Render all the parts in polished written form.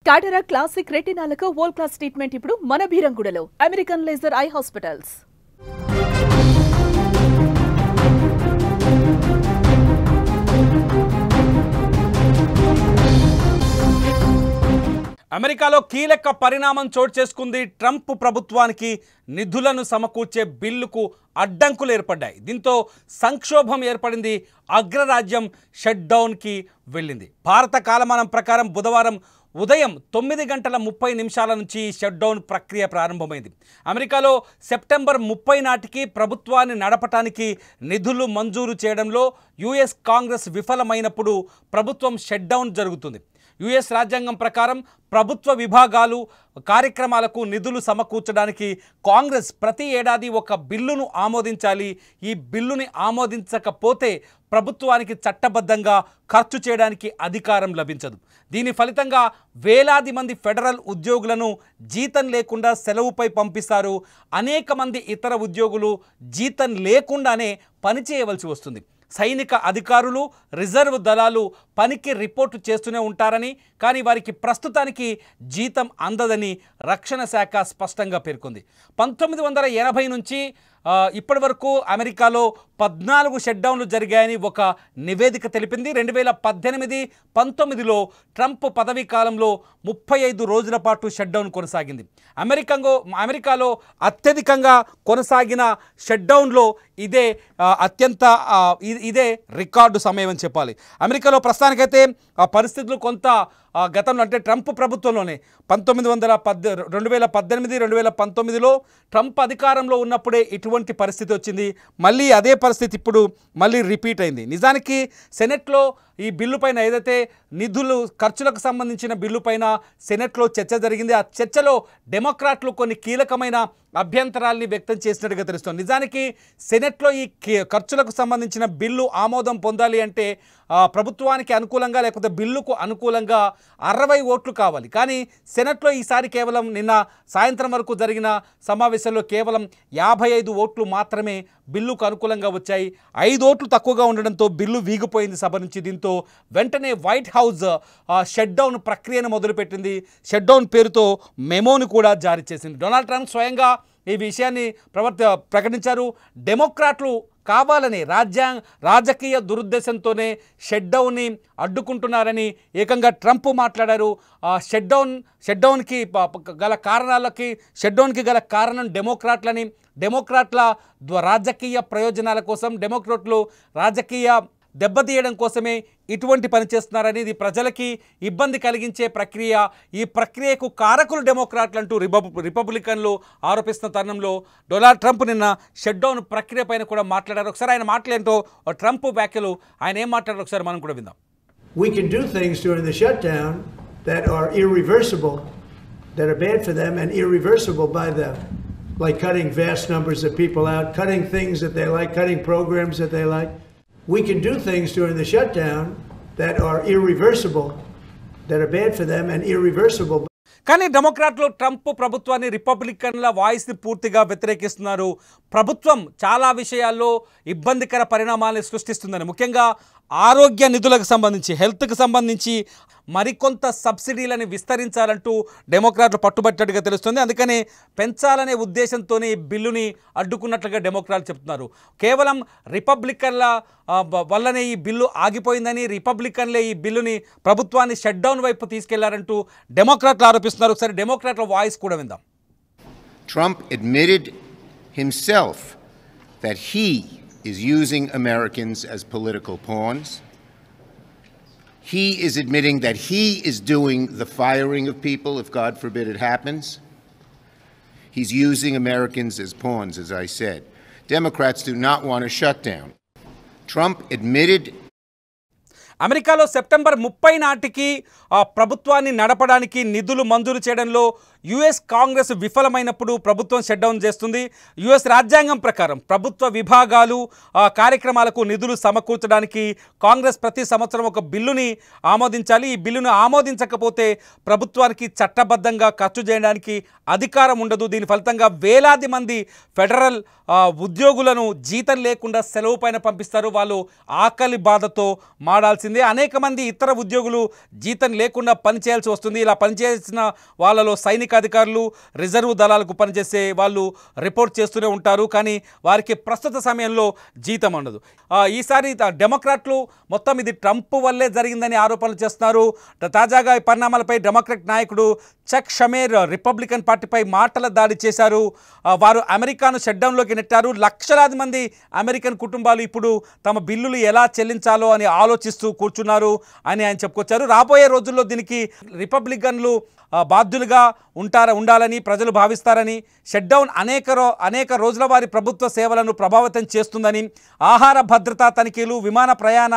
Cataract classic రెటినాలకు world class treatment ఇప్పుడు మన బీరంగూడలో అమెరికన్ లేజర్ ఐ హాస్పిటల్స్. అమెరికాలో కీలక పరిణామం చోటు చేసుకుంది. ట్రంప్ ప్రభుత్వానికి నిధులను సమకూర్చే బిల్లుకు అడ్డంకులు ఏర్పడ్డాయి. దీంతో సంక్షోభం ఏర్పడింది. అగ్రరాజ్యం షట్ డౌన్కి వెళ్ళింది. భారత కాలమానం ప్రకారం బుధవారం ఉదయం 9:30 నుంచి షట్ డౌన్ ప్రక్రియ ప్రారంభమైంది. అమెరికాలో సెప్టెంబర్ 30 నాటికి ప్రభుత్వాన్ని నడపటానికి నిధులు మంజూరు చేయడంలో యుఎస్ కాంగ్రెస్ విఫలమైనప్పుడు ప్రభుత్వం షట్ డౌన్ జరుగుతుంది. యుఎస్ రాజ్యాంగం ప్రకారం ప్రభుత్వ విభాగాలు కార్యక్రమాలకు నిధులు సమకూర్చడానికి కాంగ్రెస్ ప్రతి ఏడాది ఒక బిల్లును ఆమోదించాలి. ఈ బిల్లుని ఆమోదించకపోతే ప్రభుత్వానికి చట్టబద్ధంగా ఖర్చు చేయడానికి అధికారం లభించదు. దీని ఫలితంగా వేలాది మంది ఫెడరల్ ఉద్యోగులను జీతం లేకుండా సెలవుపై పంపిస్తారు. అనేక మంది ఇతర ఉద్యోగులు జీతం లేకుండానే పనిచేయవలసి వస్తుంది. సైనిక అధికారులు, రిజర్వ్ దళాలు పనికి రిపోర్టు చేస్తూనే ఉంటారని, కానీ వారికి ప్రస్తుతానికి జీతం అందదని రక్షణ శాఖ స్పష్టంగా పేర్కొంది. 1980 నుంచి ఇప్పటి వరకు అమెరికాలో 14 షట్ డౌన్లు జరిగాయని ఒక నివేదిక తెలిపింది. 2018-19లో ట్రంప్ పదవీ కాలంలో 35 రోజుల పాటు షట్ డౌన్ కొనసాగింది. అమెరికాలో అత్యధికంగా కొనసాగిన షట్ డౌన్లో ఇదే రికార్డు సమయం అని చెప్పాలి. అమెరికాలో ప్రస్తుతానికైతే ఆ పరిస్థితులు కొంత గతంలో అంటే ట్రంప్ ప్రభుత్వంలోనే 2018-2019లో ట్రంప్ అధికారంలో ఉన్నప్పుడే ఇటువంటి పరిస్థితి వచ్చింది. మళ్ళీ అదే పరిస్థితి ఇప్పుడు మళ్ళీ రిపీట్ అయింది. నిజానికి సెనెట్లో ఈ బిల్లు పైన ఏదైతే నిధులు ఖర్చులకు సంబంధించిన బిల్లు పైన సెనెట్లో చర్చ జరిగింది. ఆ చర్చలో డెమోక్రాట్లు కొన్ని కీలకమైన అభ్యంతరాల్ని వ్యక్తం చేసినట్టుగా తెలుస్తుంది. నిజానికి సెనెట్లో ఈ ఖర్చులకు సంబంధించిన బిల్లు ఆమోదం పొందాలి అంటే ప్రభుత్వానికి అనుకూలంగా లేకపోతే బిల్లుకు అనుకూలంగా 60 ఓట్లు కావాలి. కానీ సెనెట్లో ఈసారి కేవలం నిన్న సాయంత్రం వరకు జరిగిన సమావేశంలో కేవలం 55 ఓట్లు మాత్రమే బిల్లుకు అనుకూలంగా వచ్చాయి. 5 ఓట్లు తక్కువగా ఉండడంతో బిల్లు వీగిపోయింది సభ నుంచి. దీంతో వెంటనే వైట్ హౌస్ షట్ డౌన్ ప్రక్రియను మొదలుపెట్టింది. షట్ డౌన్ పేరుతో మెమోని కూడా జారీ చేసింది. డొనాల్డ్ ట్రంప్ స్వయంగా ఈ విషయాన్ని ప్రకటించారు. డెమోక్రాట్లు కావాలని రాజకీయ దురుద్దేశంతోనే షట్ డౌన్ని అడ్డుకుంటున్నారని ఏకంగా ట్రంప్ మాట్లాడారు. షట్ డౌన్కి గల కారణం డెమోక్రాట్లని, డెమోక్రాట్ల రాజకీయ ప్రయోజనాల కోసం, డెమోక్రాట్లు రాజకీయ దెబ్బతీయడం కోసమే ఇటువంటి పని చేస్తున్నారని, ఇది ప్రజలకి ఇబ్బంది కలిగించే ప్రక్రియ, ఈ ప్రక్రియకు కారకులు డెమోక్రాట్లు అంటూ రిపబ్లికన్లు ఆరోపిస్తున్న తరుణంలో డొనాల్డ్ ట్రంప్ నిన్న షట్ డౌన్ ప్రక్రియ పైన కూడా మాట్లాడారు. ఒకసారి ఆయన మాటలేంటో, ట్రంప్ వ్యాఖ్యలు, ఆయన ఏం మాట్లాడారు ఒకసారి మనం కూడా విందాం. We can do things during the shutdown that are irreversible, that are bad for them and irreversible by them, like cutting vast numbers of people out, cutting things that they like, cutting programs that they like. We can do things during the shutdown that are irreversible, that are bad for them and irreversible. కానీ డెమోక్రాట్లు Trump ప్రభుత్వాన్ని, రిపబ్లికన్ల వాయిస్ని పూర్తిగా వ్యతిరేకిస్తున్నారు. ప్రభుత్వం చాలా విషయాల్లో ఇబ్బందికర పరిణామాలను సృష్టిస్తుందని, ముఖ్యంగా ఆరోగ్య నిధులకు సంబంధించి, హెల్త్కి సంబంధించి మరికొంత సబ్సిడీలని విస్తరించాలంటూ డెమోక్రాట్లు పట్టుబట్టేట్టుగా తెలుస్తుంది. అందుకని పెంచాలనే ఉద్దేశంతోనే ఈ బిల్లుని అడ్డుకున్నట్లుగా డెమోక్రాట్లు చెప్తున్నారు. కేవలం రిపబ్లికన్ల వల్లనే ఈ బిల్లు ఆగిపోయిందని, రిపబ్లికన్లే ఈ బిల్లుని, ప్రభుత్వాన్ని షట్ డౌన్ వైపు తీసుకెళ్లారంటూ డెమోక్రాట్లు ఆరోపిస్తున్నారు. ఒకసారి డెమోక్రాట్ల వాయిస్ కూడా విందాం. Trump admitted himself that he is using Americans as political pawns. He is admitting that he is doing the firing of people if God forbid it happens. He's using Americans as pawns, as I said. Democrats do not want a shutdown. Trump admitted అమెరికాలో September 30 నాటికి ప్రభుత్వాన్ని నడపడానికి నిధులు మంజూరు చేయడంలో US Congress విఫలమైనప్పుడు ప్రభుత్వం shut down చేస్తుంది. US రాజ్యాంగం ప్రకారం ప్రభుత్వ విభాగాలు కార్యక్రమాలకు నిధులు సమకూర్చడానికి కాంగ్రెస్ ప్రతి సంవత్సరం ఒక బిల్లుని ఆమోదించాలి. ఈ బిల్లును ఆమోదించకపోతే ప్రభుత్వానికి చట్టబద్ధంగా ఖర్చు చేయడానికి అధికారం ఉండదు. దీని ఫలితంగా వేలాది మంది ఫెడరల్ ఉద్యోగులను జీతం లేకుండా సెలవు పైన పంపిస్తారు. వాళ్ళు ఆకలి బాధతో మాడాల్సిందే. అనేక మంది ఇతర ఉద్యోగులు జీతం లేకుండా పనిచేయాల్సి వస్తుంది. ఇలా పనిచేసిన వాళ్ళలో సైనిక అధికారులు, రిజర్వ్ దళాలకు పనిచేసే వాళ్ళు రిపోర్ట్ చేస్తూనే ఉంటారు. కానీ వారికి ప్రస్తుత సమయంలో జీతం ఉండదు. ఈసారి డెమోక్రాట్లు మొత్తం ఇది ట్రంప్ వల్లే జరిగిందని ఆరోపణలు చేస్తున్నారు. తాజాగా ఈ పరిణామాలపై డెమోక్రాట్ నాయకుడు చక్ షమేర్ రిపబ్లికన్ పార్టీపై మాటల దాడి చేశారు. వారు అమెరికాను షట్డౌన్లోకి నెట్టారు. లక్షలాది మంది అమెరికన్ కుటుంబాలు ఇప్పుడు తమ బిల్లులు ఎలా చెల్లించాలో అని ఆలోచిస్తూ కూర్చున్నారు అని ఆయన చెప్పుకొచ్చారు. రాబోయే రోజుల్లో దీనికి రిపబ్లికన్లు బాధ్యులుగా ఉండాలని ప్రజలు భావిస్తారని, షట్డౌన్ అనేక రోజుల వారి ప్రభుత్వ సేవలను ప్రభావితం చేస్తుందని, ఆహార భద్రతా తనిఖీలు, విమాన ప్రయాణ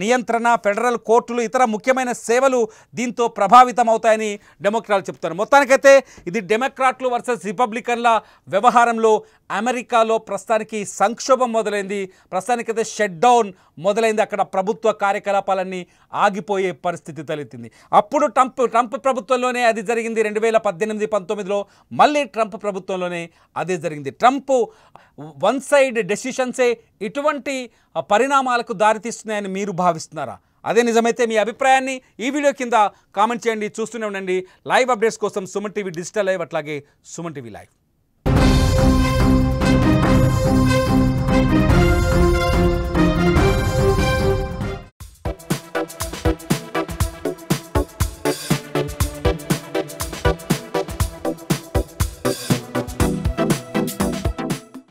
నియంత్రణ, ఫెడరల్ కోర్టులు, ఇతర ముఖ్యమైన సేవలు దీంతో ప్రభావితం అవుతాయని డెమోక్రాట్లు చెప్తున్నారు. మొత్తానికైతే ఇది డెమోక్రాట్లు వర్సెస్ రిపబ్లికన్ల వ్యవహారంలో అమెరికాలో ప్రస్తుతానికి సంక్షోభం మొదలైంది. ప్రస్తుతానికైతే షట్ డౌన్ మొదలైంది. అక్కడ ప్రభుత్వ కార్యకలాపాలన్నీ ఆగిపోయే పరిస్థితి తలెత్తింది. అప్పుడు ట్రంప్ ప్రభుత్వంలోనే అది జరిగింది. 2018-19లో మళ్ళీ ట్రంప్ ప్రభుత్వంలోనే అదే జరిగింది. ట్రంప్ వన్ సైడ్ డెసిషన్సే ఇటువంటి పరిణామాలకు దారితీస్తున్నాయని మీరు భావిస్తున్నారా? అదే నిజమైతే మీ అభిప్రాయాన్ని ఈ వీడియో కింద కామెంట్ చేయండి. చూస్తూనే ఉండండి లైవ్ అప్డేట్స్ కోసం సుమన్ టీవీ డిజిటల్ లైవ్, అట్లాగే సుమన్ టీవీ లైవ్.